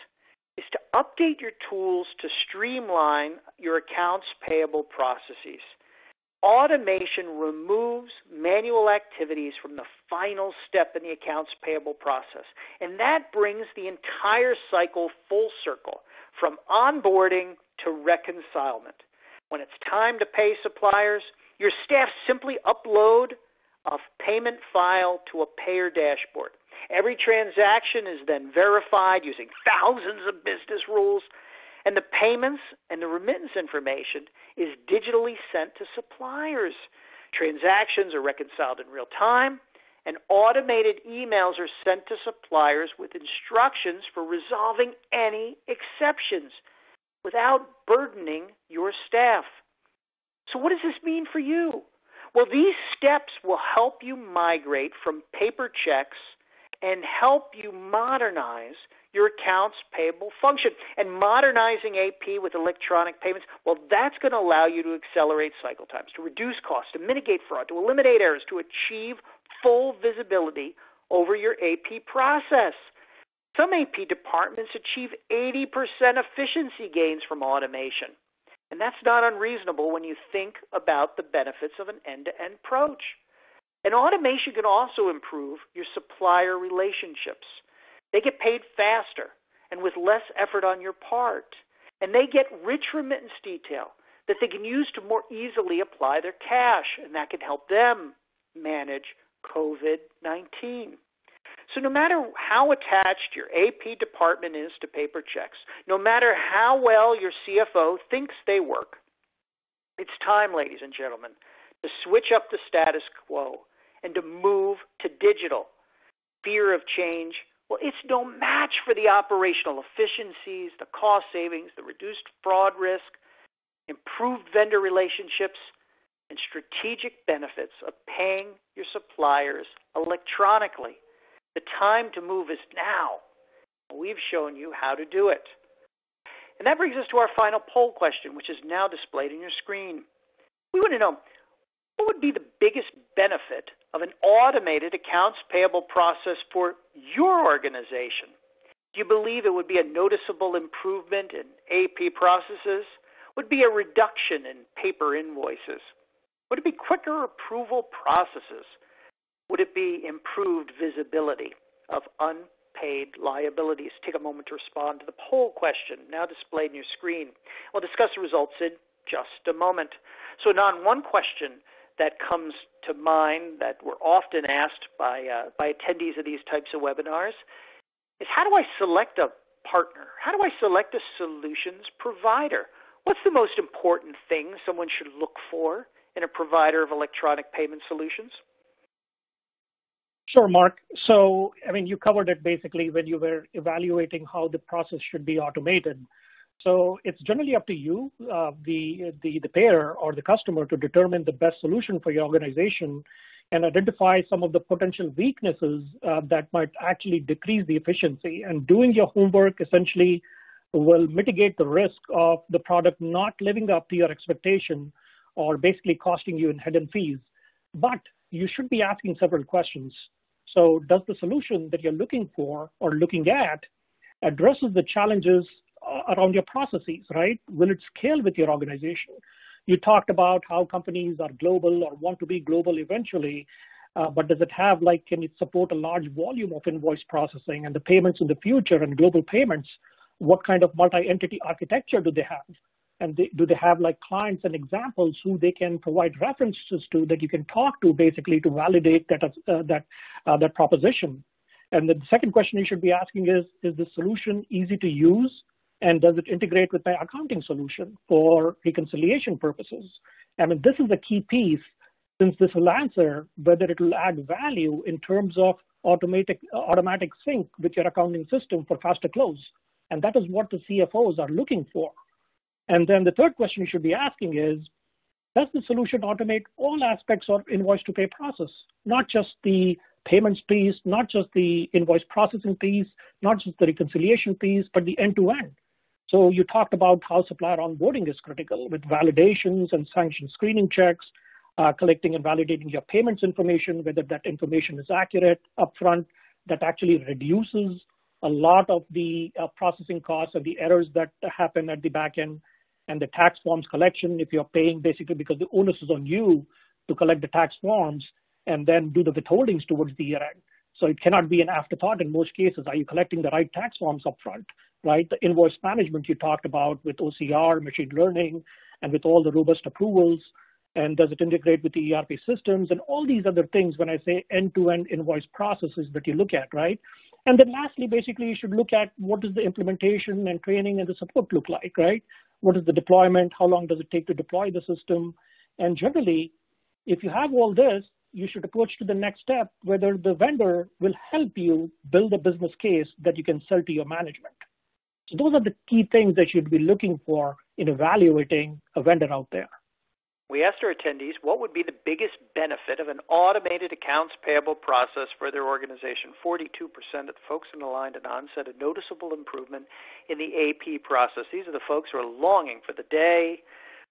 is to update your tools to streamline your accounts payable processes. Automation removes manual activities from the final step in the accounts payable process, and that brings the entire cycle full circle, from onboarding to reconcilement. When it's time to pay suppliers, your staff simply upload a payment file to a payer dashboard. Every transaction is then verified using thousands of business rules, and the payments and the remittance information is digitally sent to suppliers. Transactions are reconciled in real time, and automated emails are sent to suppliers with instructions for resolving any exceptions without burdening your staff. So what does this mean for you? Well, these steps will help you migrate from paper checks and help you modernize your accounts payable function. And modernizing AP with electronic payments, well, that's going to allow you to accelerate cycle times, to reduce costs, to mitigate fraud, to eliminate errors, to achieve full visibility over your AP process. Some AP departments achieve 80% efficiency gains from automation. And that's not unreasonable when you think about the benefits of an end-to-end approach. And automation can also improve your supplier relationships. They get paid faster and with less effort on your part. And they get rich remittance detail that they can use to more easily apply their cash, and that can help them manage COVID-19. So no matter how attached your AP department is to paper checks, no matter how well your CFO thinks they work, it's time, ladies and gentlemen, to switch up the status quo and to move to digital. Fear of change, well, it's no match for the operational efficiencies, the cost savings, the reduced fraud risk, improved vendor relationships, and strategic benefits of paying your suppliers electronically. The time to move is now. We've shown you how to do it. And that brings us to our final poll question, which is now displayed on your screen. We want to know, what would be the biggest benefit of an automated accounts payable process for your organization? Do you believe it would be a noticeable improvement in AP processes? Would it be a reduction in paper invoices? Would it be quicker approval processes? Would it be improved visibility of unpaid liabilities? Take a moment to respond to the poll question now displayed on your screen. We'll discuss the results in just a moment. So, Anand, one question that comes to mind that we're often asked by attendees of these types of webinars is, how do I select a partner? How do I select a solutions provider? What's the most important thing someone should look for in a provider of electronic payment solutions? Sure, Mark. So, you covered it basically when you were evaluating how the process should be automated. So it's generally up to you, the payer or the customer, to determine the best solution for your organization and identify some of the potential weaknesses that might actually decrease the efficiency. And doing your homework essentially will mitigate the risk of the product not living up to your expectation or basically costing you in hidden fees. But you should be asking several questions. So does the solution that you're looking for or looking at addresses the challenges around your processes, right? Will it scale with your organization? You talked about how companies are global or want to be global eventually, but does it have, can it support a large volume of invoice processing and the payments in the future and global payments? What kind of multi-entity architecture do they have? And do they have clients and examples who they can provide references to that you can talk to basically to validate that proposition? And then the second question you should be asking is the solution easy to use? And does it integrate with my accounting solution for reconciliation purposes? This is a key piece, since this will answer whether it will add value in terms of automatic sync with your accounting system for faster close. And that is what the CFOs are looking for. And then the third question you should be asking is, does the solution automate all aspects of invoice to pay process, not just the payments piece, not just the invoice processing piece, not just the reconciliation piece, but the end-to-end? So you talked about how supplier onboarding is critical with validations and sanction screening checks, collecting and validating your payments information, whether that information is accurate upfront. That actually reduces a lot of the processing costs and the errors that happen at the back end. And the tax forms collection, if you're paying basically because the onus is on you to collect the tax forms and then do the withholdings towards the year end. So it cannot be an afterthought in most cases. Are you collecting the right tax forms up front, right? The invoice management you talked about with OCR, machine learning, and with all the robust approvals. And does it integrate with the ERP systems and all these other things when I say end-to-end invoice processes that you look at, right? And then lastly, basically, you should look at what does the implementation and training and the support look like, right? What is the deployment? How long does it take to deploy the system? And generally, if you have all this, you should approach to the next step, whether the vendor will help you build a business case that you can sell to your management. So those are the key things that you'd be looking for in evaluating a vendor out there. We asked our attendees what would be the biggest benefit of an automated accounts payable process for their organization. 42% of the folks in the line, Anand, said a noticeable improvement in the AP process. These are the folks who are longing for the day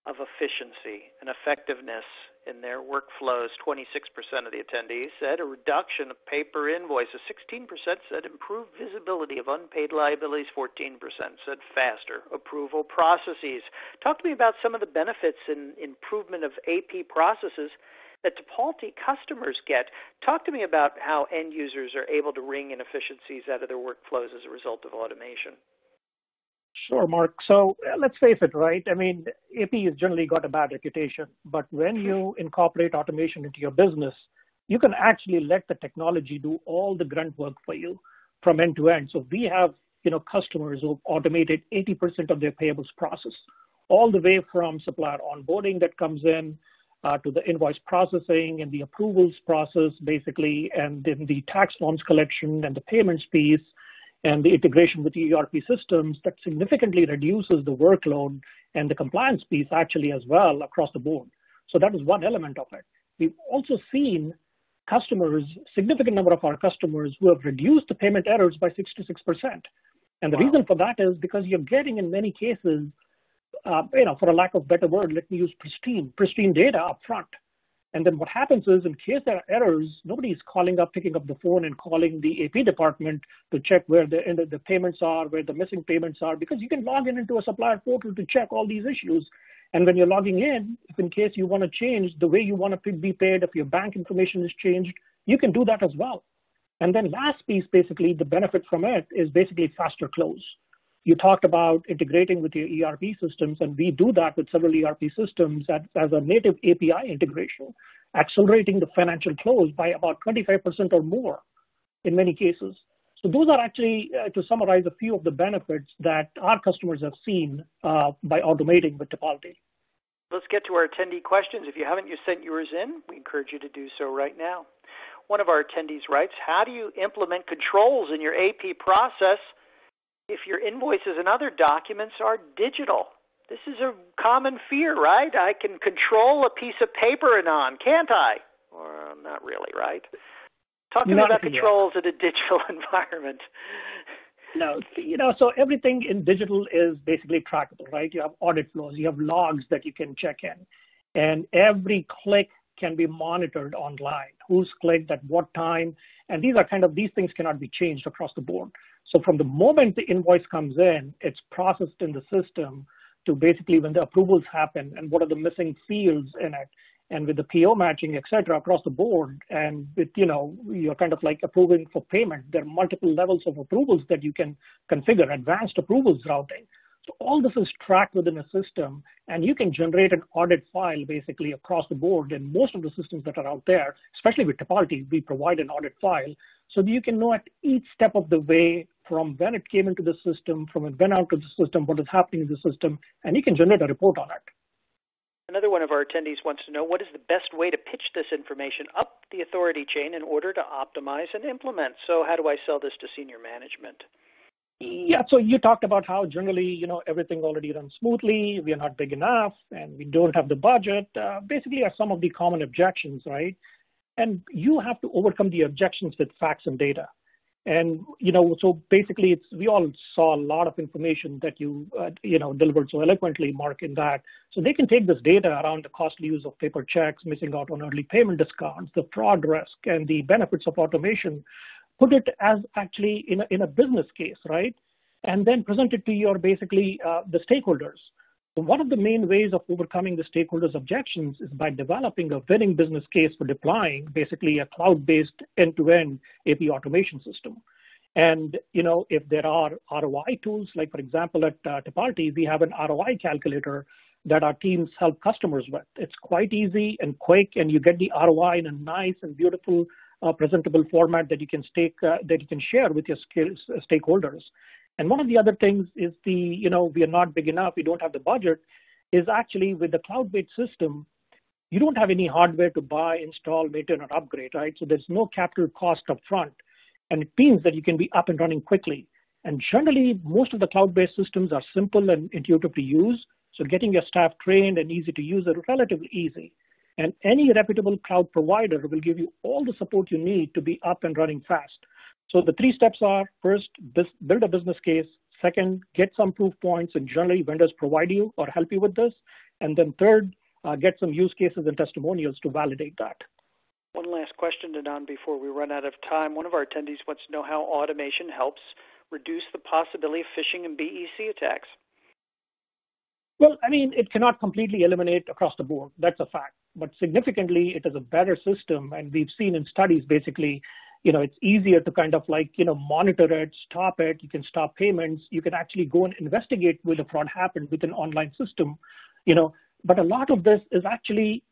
of efficiency and effectiveness in their workflows. 26% of the attendees said a reduction of paper invoices. 16% said improved visibility of unpaid liabilities. 14% said faster approval processes. Talk to me about some of the benefits and improvement of AP processes that Tipalti customers get. Talk to me about how end users are able to wring inefficiencies out of their workflows as a result of automation. Sure, Mark. So let's face it, right? I mean, AP has generally got a bad reputation, but when you incorporate automation into your business, you can actually let the technology do all the grunt work for you from end to end. So we have, customers who've automated 80% of their payables process, all the way from supplier onboarding that comes in to the invoice processing and the approvals process, basically, and then the tax forms collection and the payments piece, and the integration with ERP systems that significantly reduces the workload and the compliance piece actually as well across the board. So that is one element of it. We've also seen customers, significant number of our customers who have reduced the payment errors by 66%. And the reason for that is because you're getting in many cases, for a lack of better word, let me use pristine data up front. And then what happens is, in case there are errors, nobody's picking up the phone and calling the AP department to check where the payments are, where the missing payments are, because you can log into a supplier portal to check all these issues. And when you're logging in, if in case you want to change the way you want to be paid, if your bank information is changed, you can do that as well. And then last piece, basically, the benefit from it is basically faster close. You talked about integrating with your ERP systems, and we do that with several ERP systems as a native API integration, accelerating the financial close by about 25% or more in many cases. So those are actually, to summarize, a few of the benefits that our customers have seen by automating with Tipalti. Let's get to our attendee questions. If you haven't sent yours in, we encourage you to do so right now. One of our attendees writes, how do you implement controls in your AP process if your invoices and other documents are digital? This is a common fear, right? I can control a piece of paper, Anand, can't I? Or not really, right? Talk to me about controls in a digital environment. No, so everything in digital is basically trackable, right? You have audit flows, you have logs that you can check in, and every click can be monitored online. Who's clicked at what time? And these things cannot be changed across the board. So from the moment the invoice comes in, it's processed in the system to basically when the approvals happen and what are the missing fields in it, and with the PO matching, et cetera, across the board. And with, you're kind of like approving for payment. There are multiple levels of approvals that you can configure, advanced approvals routing. So all this is tracked within a system, and you can generate an audit file basically across the board. And most of the systems that are out there, especially with Tipalti, we provide an audit file so that you can know at each step of the way from when it came into the system, from when it went out to the system, what is happening in the system, and you can generate a report on it. Another one of our attendees wants to know, what is the best way to pitch this information up the authority chain in order to optimize and implement? So how do I sell this to senior management? Yeah, so you talked about how generally, everything already runs smoothly, we are not big enough, and we don't have the budget. Basically are some of the common objections, right? And you have to overcome the objections with facts and data. And, so basically we all saw a lot of information that you delivered so eloquently, Mark, in that. So they can take this data around the costly use of paper checks, missing out on early payment discounts, the fraud risk, and the benefits of automation, put it as actually in a business case, right? And then present it to your basically the stakeholders. So one of the main ways of overcoming the stakeholders' objections is by developing a winning business case for deploying basically a cloud-based end-to-end AP automation system. And, if there are ROI tools, like for example, at Tipalti, we have an ROI calculator that our teams help customers with. It's quite easy and quick, and you get the ROI in a nice and beautiful presentable format that you can share with your stakeholders. And one of the other things is we are not big enough, we don't have the budget, is actually with the cloud-based system, you don't have any hardware to buy, install, maintain, or upgrade, right? So there's no capital cost up front. And it means that you can be up and running quickly. And generally, most of the cloud-based systems are simple and intuitive to use. So getting your staff trained and easy to use are relatively easy. And any reputable cloud provider will give you all the support you need to be up and running fast. So the 3 steps are, first, build a business case. Second, get some proof points, and generally vendors provide you or help you with this. And then third, get some use cases and testimonials to validate that. One last question, Anand, before we run out of time. One of our attendees wants to know how automation helps reduce the possibility of phishing and BEC attacks. Well, I mean, it cannot completely eliminate across the board. That's a fact. But significantly, it is a better system. And we've seen in studies, basically, it's easier to kind of monitor it, stop it. You can stop payments. You can actually go and investigate where the fraud happened with an online system, But a lot of this is actually,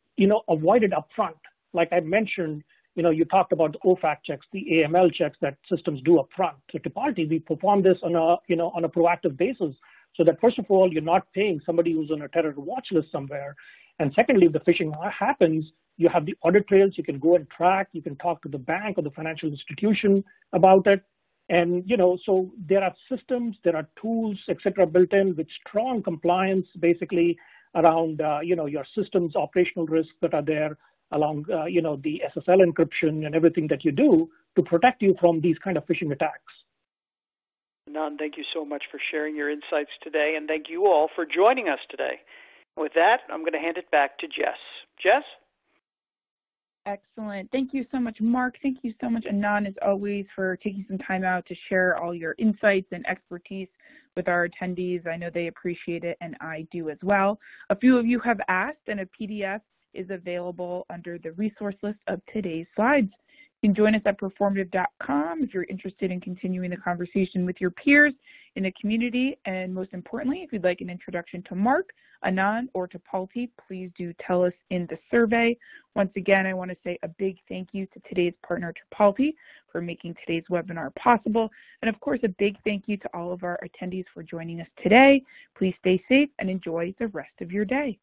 avoided upfront. Like I mentioned, you talked about the OFAC checks, the AML checks that systems do upfront. So Tipalti, we perform this on a proactive basis, so that first of all, you're not paying somebody who's on a terror watch list somewhere. And secondly, if the phishing happens, you have the audit trails. You can go and track. You can talk to the bank or the financial institution about it. And, so there are systems, there are tools, et cetera, built in with strong compliance, basically, around, your system's operational risks that are there, along, the SSL encryption and everything that you do to protect you from these kind of phishing attacks. Anand, thank you so much for sharing your insights today, and thank you all for joining us today. With that, I'm going to hand it back to Jess. Jess? Excellent. Thank you so much, Mark. Thank you so much, Anand, as always, for taking some time out to share all your insights and expertise with our attendees. I know they appreciate it, and I do as well. A few of you have asked, and a PDF is available under the resource list of today's slides. You can join us at performative.com if you're interested in continuing the conversation with your peers in the community. And most importantly, if you'd like an introduction to Mark, Anand, or Tipalti, please do tell us in the survey. Once again, I want to say a big thank you to today's partner, Tipalti, for making today's webinar possible. And of course, a big thank you to all of our attendees for joining us today. Please stay safe and enjoy the rest of your day.